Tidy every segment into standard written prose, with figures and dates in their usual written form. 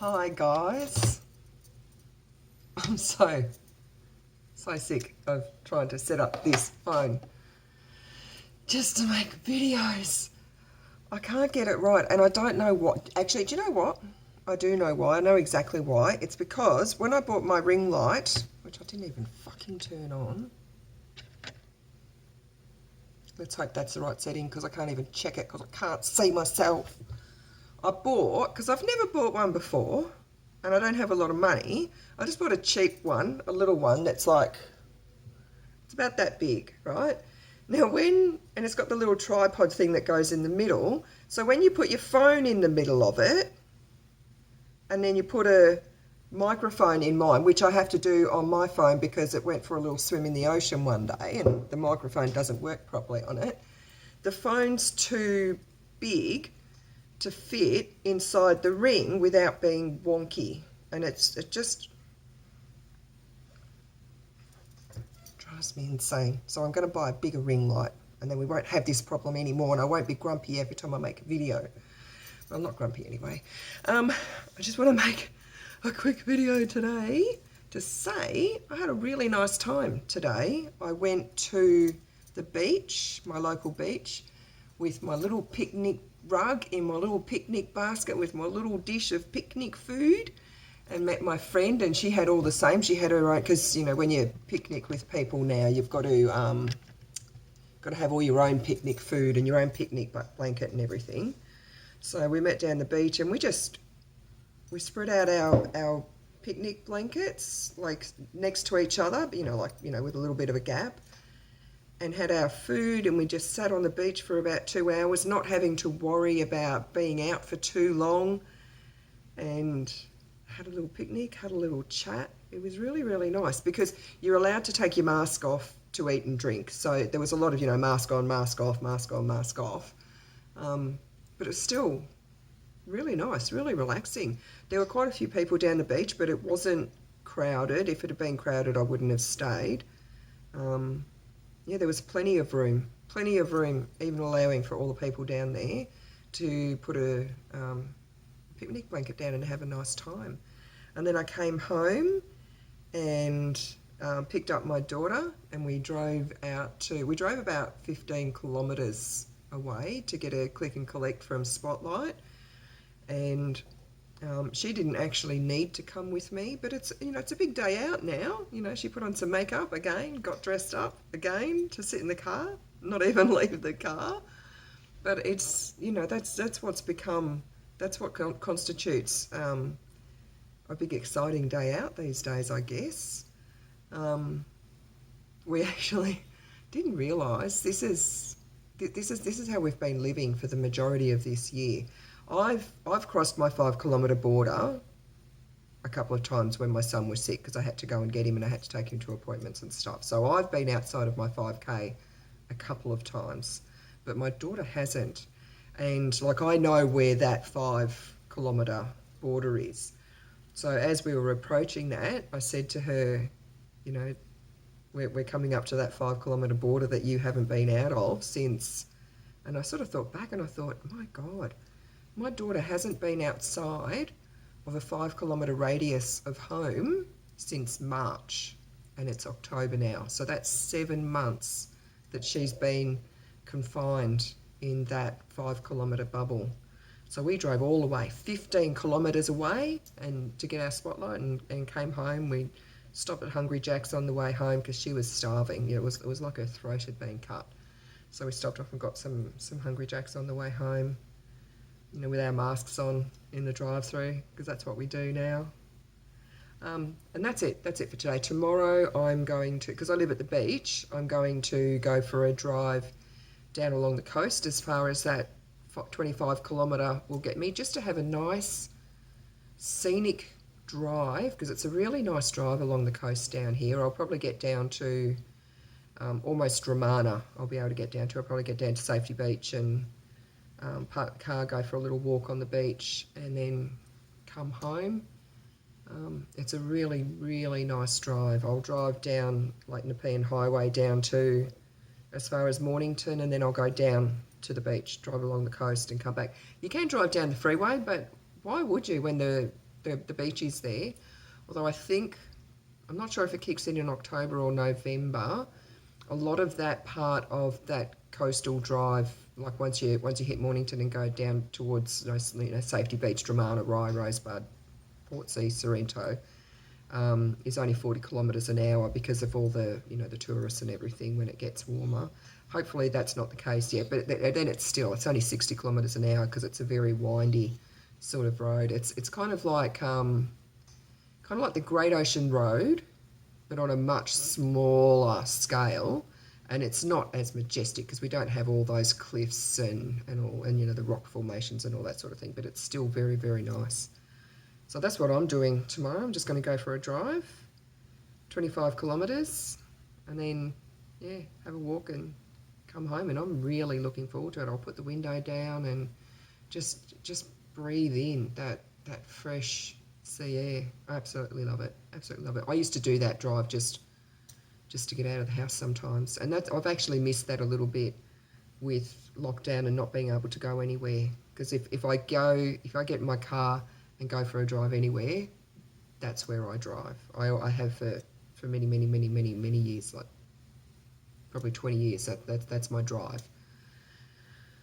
Hi guys. I'm so sick of trying to set up this phone just to make videos. I can't get it right and I don't know what. Actually, do you know what? I do know why. I know exactly why. It's because when I bought my ring light, which I didn't even fucking turn on. Let's hope that's the right setting because I can't even check it because I can't see myself. I bought, because I've never bought one before and I don't have a lot of money, I just bought a cheap one, a little one that's like, it's about that big, right? Now and it's got the little tripod thing that goes in the middle, so when you put your phone in the middle of it, and then you put a microphone in mine, which I have to do on my phone because it went for a little swim in the ocean one day and the microphone doesn't work properly on it. The phone's too big to fit inside the ring without being wonky, and it just drives me insane. So I'm going to buy a bigger ring light and then we won't have this problem anymore and I won't be grumpy every time I make a video. Well, I'm not grumpy anyway. I just want to make a quick video today to say I had a really nice time today. I went to the beach, my local beach, with my little picnic rug in my little picnic basket with my little dish of picnic food, and met my friend, and she had all the same. She had her own, because you know when you picnic with people now, you've got to have all your own picnic food and your own picnic blanket and everything. So we met down the beach and we spread out our picnic blankets like next to each other, with a little bit of a gap, and had our food, and we just sat on the beach for about 2 hours, not having to worry about being out for too long, and had a little picnic, had a little chat. It was really, really nice because you're allowed to take your mask off to eat and drink. So there was a lot of, mask on, mask off, mask on, mask off. But it was still really nice, really relaxing. There were quite a few people down the beach, but it wasn't crowded. If it had been crowded, I wouldn't have stayed. There was plenty of room, even allowing for all the people down there to put a picnic blanket down and have a nice time. And then I came home and picked up my daughter, and we drove about 15 kilometres away to get a click and collect from Spotlight. And she didn't actually need to come with me, but it's a big day out now. She put on some makeup again, got dressed up again to sit in the car, not even leave the car. But it's, that's what constitutes a big exciting day out these days, I guess. We actually didn't realise this is how we've been living for the majority of this year. I've crossed my 5 kilometre border a couple of times when my son was sick because I had to go and get him and I had to take him to appointments and stuff. So I've been outside of my 5K a couple of times, but my daughter hasn't. And I know where that 5 kilometre border is. So as we were approaching that, I said to her, we're coming up to that 5 kilometre border that you haven't been out of since. And I sort of thought back and I thought, my God, my daughter hasn't been outside of a 5 kilometre radius of home since March, and it's October now. So that's 7 months that she's been confined in that 5 kilometre bubble. So we drove all the way, 15 kilometres away, and to get our Spotlight, and came home. We stopped at Hungry Jack's on the way home because she was starving. It was like her throat had been cut. So we stopped off and got some Hungry Jack's on the way home, with our masks on in the drive-through, because that's what we do now. And that's it for today. Tomorrow I'm going to, because I live at the beach, I'm going to go for a drive down along the coast as far as that 25 kilometre will get me, just to have a nice scenic drive, because it's a really nice drive along the coast down here. I'll probably get down to almost Romana. I'll probably get down to Safety Beach and park the car, go for a little walk on the beach, and then come home. It's a really, really nice drive. I'll drive down Lake Nepean Highway down to as far as Mornington, and then I'll go down to the beach, drive along the coast and come back. You can drive down the freeway, but why would you when the the beach is there. Although I think, I'm not sure if it kicks in October or November. A lot of that part of that coastal drive, like once you hit Mornington and go down towards Safety Beach, Dramana, Rye, Rosebud, Portsea, Sorrento, is only 40 kilometres an hour because of all the the tourists and everything when it gets warmer. Hopefully that's not the case yet, but then it's only 60 kilometres an hour because it's a very windy sort of road. It's kind of like the Great Ocean Road, but on a much smaller scale, and it's not as majestic because we don't have all those cliffs and the rock formations and all that sort of thing, but it's still very, very nice. So that's what I'm doing tomorrow. I'm just going to go for a drive, 25 kilometres, and then have a walk and come home, and I'm really looking forward to it. I'll put the window down and just breathe in that fresh sea air. I absolutely love it. Absolutely love it. I used to do that drive just to get out of the house sometimes, and I've actually missed that a little bit with lockdown and not being able to go anywhere. Because if I get in my car and go for a drive anywhere, that's where I drive. I have for many years, like probably 20 years. That's my drive.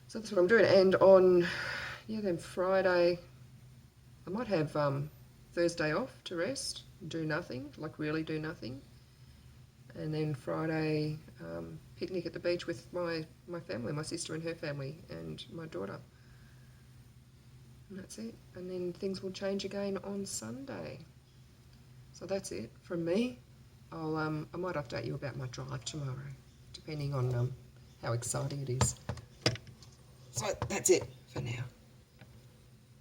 So that's what I'm doing. And on then Friday, I might have Thursday off to rest, do nothing, like really do nothing. And then Friday, picnic at the beach with my family, my sister and her family, and my daughter. And that's it. And then things will change again on Sunday. So that's it from me. I might update you about my drive tomorrow, depending on how exciting it is. So that's it.